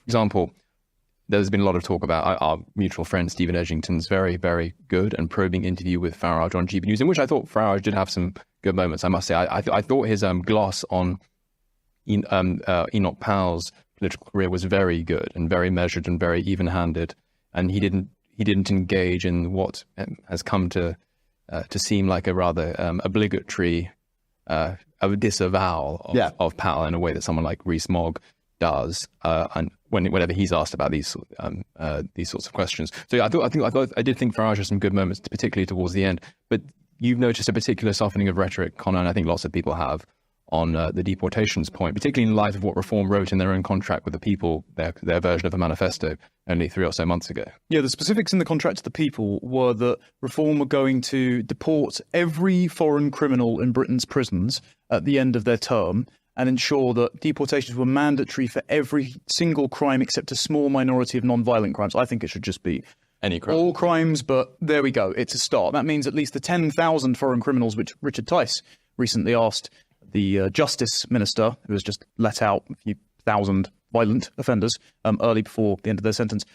example, there's been a lot of talk about our mutual friend Stephen Edgington's very, very good and probing interview with Farage on GB News, in which I thought Farage did have some good moments. I must say, I thought his gloss on Enoch Powell's political career was very good and very measured and very even-handed, and he didn't engage in what has come to seem like a rather obligatory disavowal of Powell in a way that someone like Rees-Mogg does, and whenever he's asked about these sorts of questions. So I did think Farage had some good moments, particularly towards the end. But you've noticed a particular softening of rhetoric, Connor, and I think lots of people have, on the deportations point, particularly in light of what Reform wrote in their own contract with the People, their version of a manifesto, only 3 or so months ago. Yeah, the specifics in the contract to the People were that Reform were going to deport every foreign criminal in Britain's prisons at the end of their term and ensure that deportations were mandatory for every single crime except a small minority of non-violent crimes. I think it should just be any crime. All crimes, but there we go. It's a start. That means at least the 10,000 foreign criminals which Richard Tice recently asked the Justice Minister, who has just let out a few thousand violent offenders early before the end of their sentence.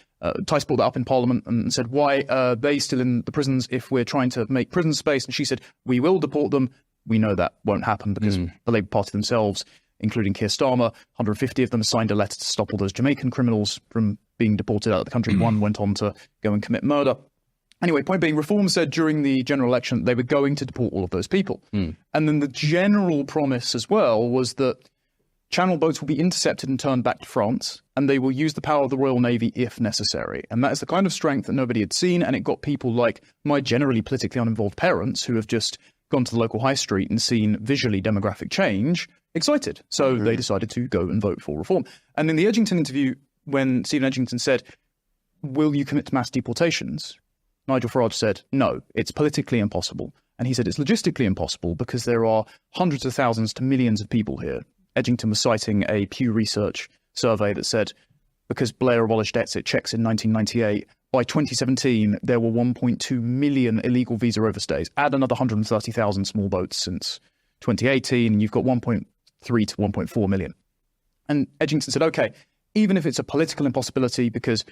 Tice brought that up in Parliament and said, why are they still in the prisons if we're trying to make prison space? And she said, we will deport them. We know that won't happen because the Labour Party themselves, including Keir Starmer, 150 of them signed a letter to stop all those Jamaican criminals from being deported out of the country. One went on to go and commit murder. Anyway, point being, Reform said during the general election they were going to deport all of those people. And then the general promise as well was that Channel boats will be intercepted and turned back to France, and they will use the power of the Royal Navy if necessary. And that is the kind of strength that nobody had seen, and it got people like my generally politically uninvolved parents, who have just gone to the local high street and seen visually demographic change, excited. So they decided to go and vote for Reform. And in the Edgington interview, when Stephen Edgington said, will you commit to mass deportations? Nigel Farage said, no, it's politically impossible. And he said it's logistically impossible because there are hundreds of thousands to millions of people here. Edgington was citing a Pew Research survey that said, because Blair abolished exit checks in 1998, by 2017, there were 1.2 million illegal visa overstays. Add another 130,000 small boats since 2018, and you've got 1.3 to 1.4 million. And Edgington said, okay, even if it's a political impossibility, because,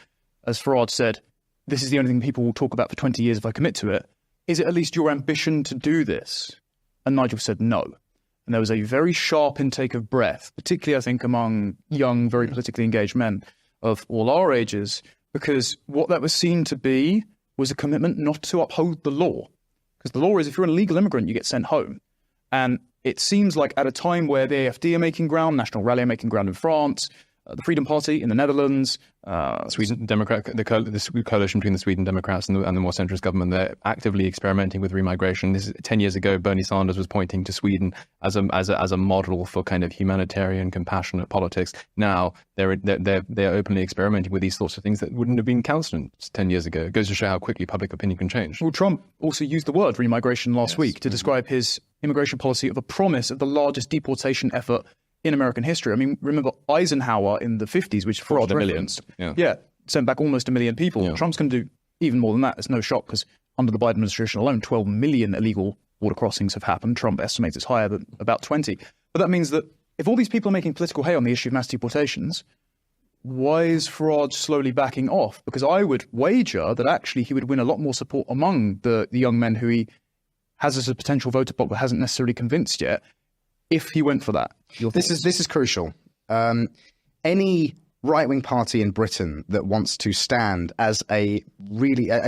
as Farage said, this is the only thing people will talk about for 20 years if I commit to it, is it at least your ambition to do this? And Nigel said no. And there was a very sharp intake of breath, particularly, I think, among young, very politically engaged men of all our ages, because what that was seen to be was a commitment not to uphold the law. Because the law is if you're an illegal immigrant, you get sent home. And it seems like at a time where the AFD are making ground, National Rally are making ground in France, the Freedom Party in the Netherlands, Sweden Democrat, the coalition between the Sweden Democrats and the more centrist government, they're actively experimenting with remigration. This is 10 years ago. Bernie Sanders was pointing to Sweden as a model for kind of humanitarian, compassionate politics. Now they're openly experimenting with these sorts of things that wouldn't have been counted 10 years ago. It goes to show how quickly public opinion can change. Well, Trump also used the word remigration last week to describe his immigration policy of a promise of the largest deportation effort in American history. I mean, remember Eisenhower in the 50s, which for millions. Yeah, sent back almost 1 million people. Yeah. Trump's going to do even more than that. It's no shock because under the Biden administration alone, 12 million illegal border crossings have happened. Trump estimates it's higher than about 20. But that means that if all these people are making political hay on the issue of mass deportations, why is Farage slowly backing off? Because I would wager that actually he would win a lot more support among the young men who he has as a potential voter bloc but hasn't necessarily convinced yet, if he went for that. This is crucial. Any right-wing party in Britain that wants to stand as a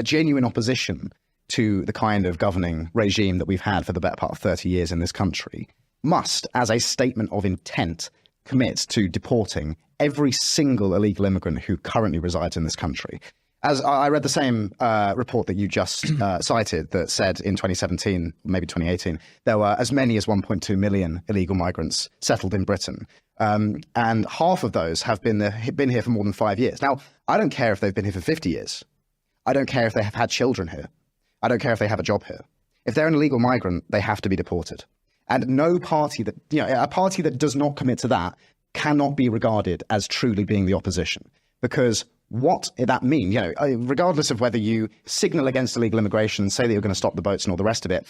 genuine opposition to the kind of governing regime that we've had for the better part of 30 years in this country must, as a statement of intent, commit to deporting every single illegal immigrant who currently resides in this country. As I read the same report that you just cited that said in 2017, maybe 2018, there were as many as 1.2 million illegal migrants settled in Britain. And half of those have been here for more than 5 years. Now, I don't care if they've been here for 50 years. I don't care if they have had children here. I don't care if they have a job here. If they're an illegal migrant, they have to be deported. And no party that, a party that does not commit to that cannot be regarded as truly being the opposition. Because what that means, regardless of whether you signal against illegal immigration, say that you're going to stop the boats and all the rest of it,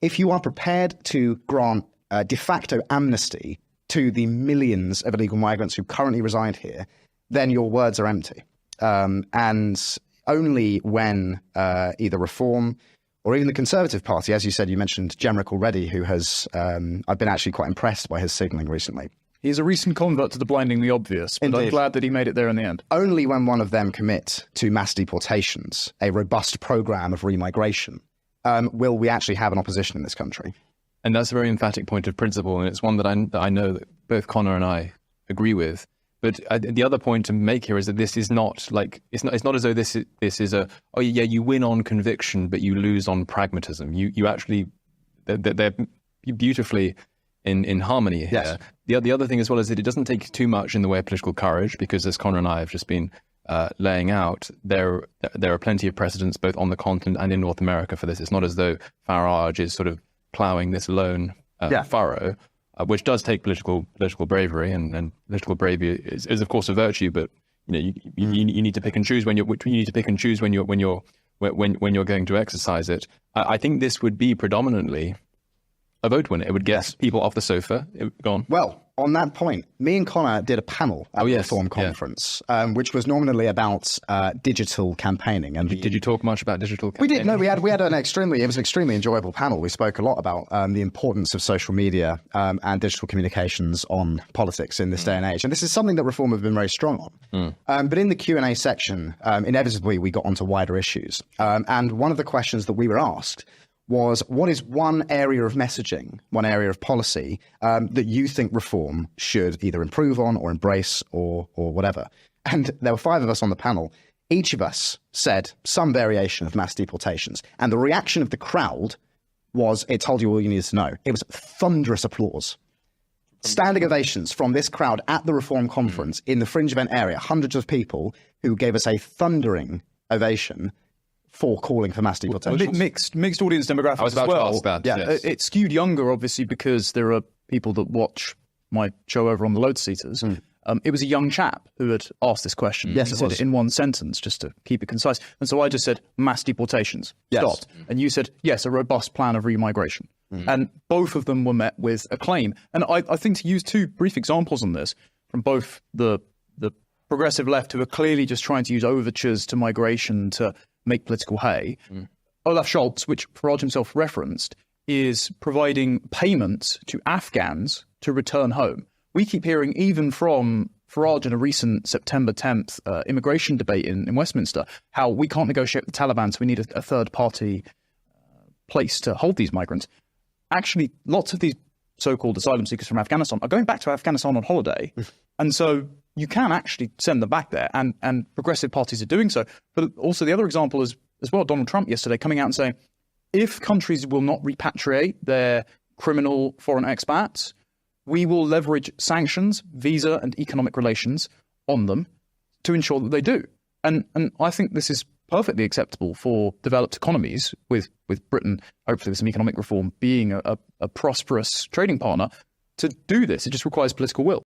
if you are prepared to grant de facto amnesty to the millions of illegal migrants who currently reside here, then your words are empty. And only when either Reform or even the Conservative Party, as you said, you mentioned Jemrick already, who has, I've been actually quite impressed by his signalling recently. He's a recent convert to the blindingly obvious, but Indeed. I'm glad that he made it there in the end. Only when one of them commit to mass deportations, a robust program of remigration, will we actually have an opposition in this country. And that's a very emphatic point of principle, and it's one that I know that both Connor and I agree with. But the other point to make here is that this is not like it's not as though this is a you win on conviction but you lose on pragmatism. You actually they're beautifully in harmony here. Yes. The other thing as well is that it doesn't take too much in the way of political courage, because as Connor and I have just been laying out, there are plenty of precedents both on the continent and in North America for this. It's not as though Farage is sort of ploughing this lone furrow. Which does take political bravery, and political bravery is of course a virtue. But you need to pick and choose when you're going to exercise it. I think this would be predominantly a vote winner. It would get people off the sofa. Go on. Well, on that point, me and Connor did a panel at the Reform Conference, which was normally about digital campaigning. And did you talk much about digital campaigning? We did. No, we had it was an extremely enjoyable panel. We spoke a lot about the importance of social media and digital communications on politics in this day and age. And this is something that Reform have been very strong on. But in the Q&A section, inevitably, we got onto wider issues. And one of the questions that we were asked was, what is one area of messaging, one area of policy that you think Reform should either improve on or embrace or whatever? And there were 5 of us on the panel. Each of us said some variation of mass deportations. And the reaction of the crowd was, it told you all you needed to know. It was thunderous applause. Standing ovations from this crowd at the Reform Conference in the fringe event area, hundreds of people who gave us a thundering ovation for calling for mass deportations. Mixed audience demographics I was about as well. to ask that. Yeah, yes. It skewed younger, obviously, because there are people that watch my show over on the Load Seaters. It was a young chap who had asked this question. Yes, he it said was. it in one sentence, just to keep it concise. And so I just said, mass deportations. Yes. Stopped. And you said, yes, a robust plan of remigration. And both of them were met with acclaim. And I think to use 2 brief examples on this, from both the progressive left, who are clearly just trying to use overtures to migration to make political hay. Olaf Scholz, which Farage himself referenced, is providing payments to Afghans to return home. We keep hearing, even from Farage in a recent September 10th immigration debate in Westminster, how we can't negotiate with the Taliban, so we need a third-party place to hold these migrants. Actually, lots of these so-called asylum seekers from Afghanistan are going back to Afghanistan on holiday. And so you can actually send them back there, and progressive parties are doing so. But also the other example is as well, Donald Trump yesterday coming out and saying, if countries will not repatriate their criminal foreign expats, we will leverage sanctions, visa and economic relations on them to ensure that they do. And I think this is perfectly acceptable for developed economies, with Britain, hopefully with some economic reform, being a prosperous trading partner, to do this. It just requires political will.